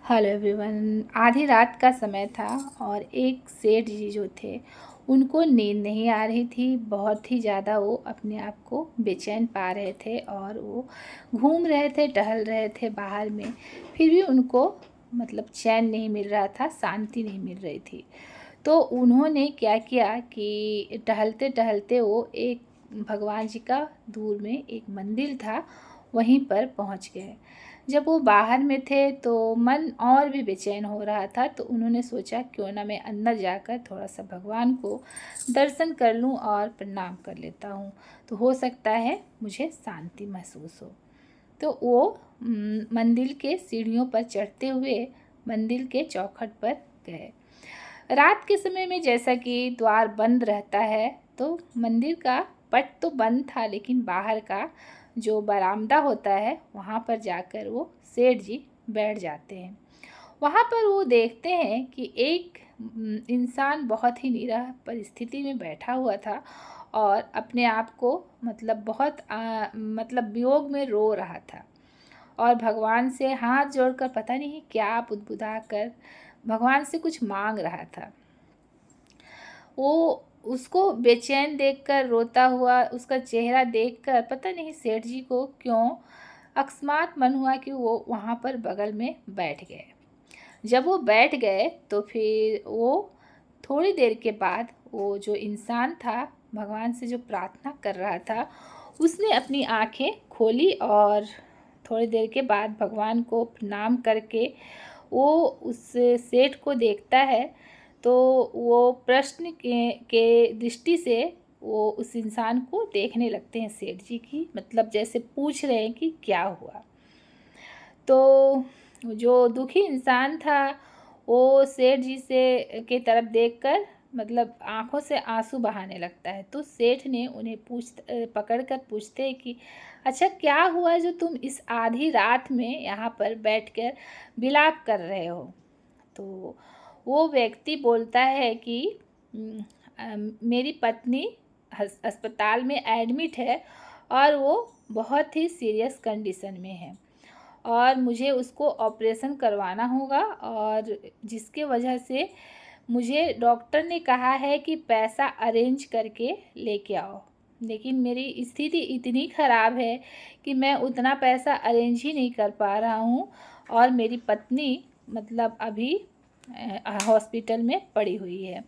Hello everyone. आधी रात का समय था और एक सेठ जी जो थे उनको नींद नहीं आ रही थी। बहुत ही ज़्यादा वो अपने आप को बेचैन पा रहे थे और वो घूम रहे थे, टहल रहे थे बाहर में, फिर भी उनको चैन नहीं मिल रहा था, शांति नहीं मिल रही थी। तो उन्होंने क्या किया कि टहलते टहलते वो एक भगवान जी का दूर में एक मंदिर था, वहीं पर पहुंच गए। जब वो बाहर में थे तो मन और भी बेचैन हो रहा था, तो उन्होंने सोचा क्यों ना मैं अंदर जाकर थोड़ा सा भगवान को दर्शन कर लूं और प्रणाम कर लेता हूं, तो हो सकता है मुझे शांति महसूस हो। तो वो मंदिर के सीढ़ियों पर चढ़ते हुए मंदिर के चौखट पर गए। रात के समय में जैसा कि द्वार बंद रहता है, तो मंदिर का पट तो बंद था, लेकिन बाहर का जो बरामदा होता है वहाँ पर जाकर वो सेठ जी बैठ जाते हैं। वहाँ पर वो देखते हैं कि एक इंसान बहुत ही निराह परिस्थिति में बैठा हुआ था और अपने आप को बहुत वियोग में रो रहा था और भगवान से हाथ जोड़कर पता नहीं क्या बुदबुदा कर भगवान से कुछ मांग रहा था। वो उसको बेचैन देखकर, रोता हुआ उसका चेहरा देखकर पता नहीं सेठ जी को क्यों अकस्मात मन हुआ कि वो वहाँ पर बगल में बैठ गए। जब वो बैठ गए तो फिर वो थोड़ी देर के बाद वो जो इंसान था भगवान से जो प्रार्थना कर रहा था, उसने अपनी आंखें खोली और थोड़ी देर के बाद भगवान को प्रणाम करके वो उस सेठ को देखता है। तो वो प्रश्न के दृष्टि से वो उस इंसान को देखने लगते हैं सेठ जी की, जैसे पूछ रहे हैं कि क्या हुआ। तो जो दुखी इंसान था वो सेठ जी से के तरफ देखकर आंखों से आंसू बहाने लगता है। तो सेठ ने उन्हें पकड़ कर पूछते हैं कि अच्छा क्या हुआ जो तुम इस आधी रात में यहाँ पर बैठकर विलाप कर रहे हो। तो वो व्यक्ति बोलता है कि मेरी पत्नी अस्पताल में एडमिट है और वो बहुत ही सीरियस कंडीशन में है और मुझे उसको ऑपरेशन करवाना होगा, और जिसके वजह से मुझे डॉक्टर ने कहा है कि पैसा अरेंज करके लेके आओ, लेकिन मेरी स्थिति इतनी ख़राब है कि मैं उतना पैसा अरेंज ही नहीं कर पा रहा हूँ और मेरी पत्नी अभी हॉस्पिटल में पड़ी हुई है।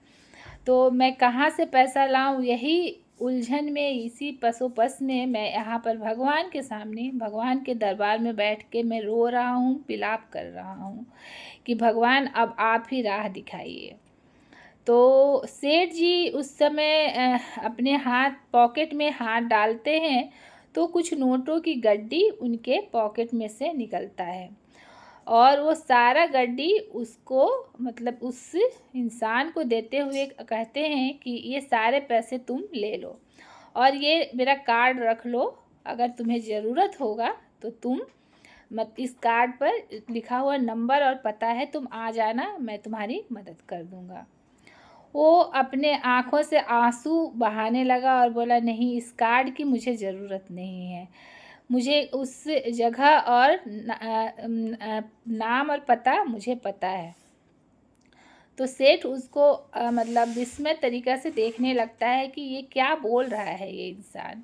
तो मैं कहाँ से पैसा लाऊं, यही उलझन में, इसी पसोपस में मैं यहाँ पर भगवान के सामने, भगवान के दरबार में बैठ के मैं रो रहा हूँ, विलाप कर रहा हूँ कि भगवान अब आप ही राह दिखाइए। तो सेठ जी उस समय अपने पॉकेट में हाथ डालते हैं तो कुछ नोटों की गड्डी उनके पॉकेट में से निकलता है और वो सारा गड्डी उसको उस इंसान को देते हुए कहते हैं कि ये सारे पैसे तुम ले लो और ये मेरा कार्ड रख लो, अगर तुम्हें ज़रूरत होगा तो तुम इस कार्ड पर लिखा हुआ नंबर और पता है, तुम आ जाना, मैं तुम्हारी मदद कर दूँगा। वो अपने आँखों से आंसू बहाने लगा और बोला नहीं, इस कार्ड की मुझे ज़रूरत नहीं है, मुझे उस जगह और नाम और पता मुझे पता है। तो सेठ उसको विस्मय तरीक़ा से देखने लगता है कि ये क्या बोल रहा है ये इंसान।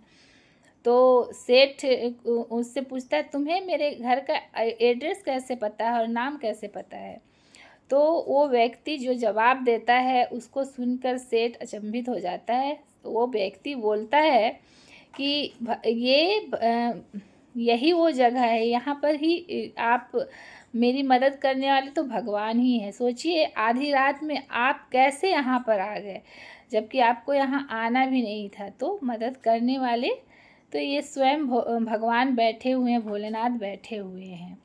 तो सेठ उससे पूछता है तुम्हें मेरे घर का एड्रेस कैसे पता है और नाम कैसे पता है। तो वो व्यक्ति जो जवाब देता है उसको सुनकर सेठ अचंभित हो जाता है। तो वो व्यक्ति बोलता है कि यही वो जगह है, यहाँ पर ही आप मेरी मदद करने वाले तो भगवान ही हैं। सोचिए आधी रात में आप कैसे यहाँ पर आ गए, जबकि आपको यहाँ आना भी नहीं था। तो मदद करने वाले तो ये स्वयं भगवान बैठे हुए हैं, भोलेनाथ बैठे हुए हैं।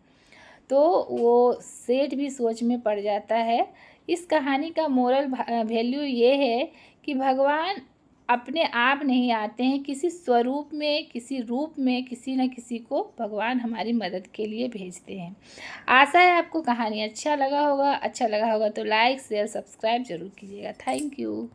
तो वो सेठ भी सोच में पड़ जाता है। इस कहानी का मोरल वैल्यू ये है कि भगवान अपने आप नहीं आते हैं, किसी स्वरूप में, किसी रूप में किसी न किसी को भगवान हमारी मदद के लिए भेजते हैं। आशा है आपको कहानी अच्छा लगा होगा तो लाइक शेयर सब्सक्राइब ज़रूर कीजिएगा। Thank you.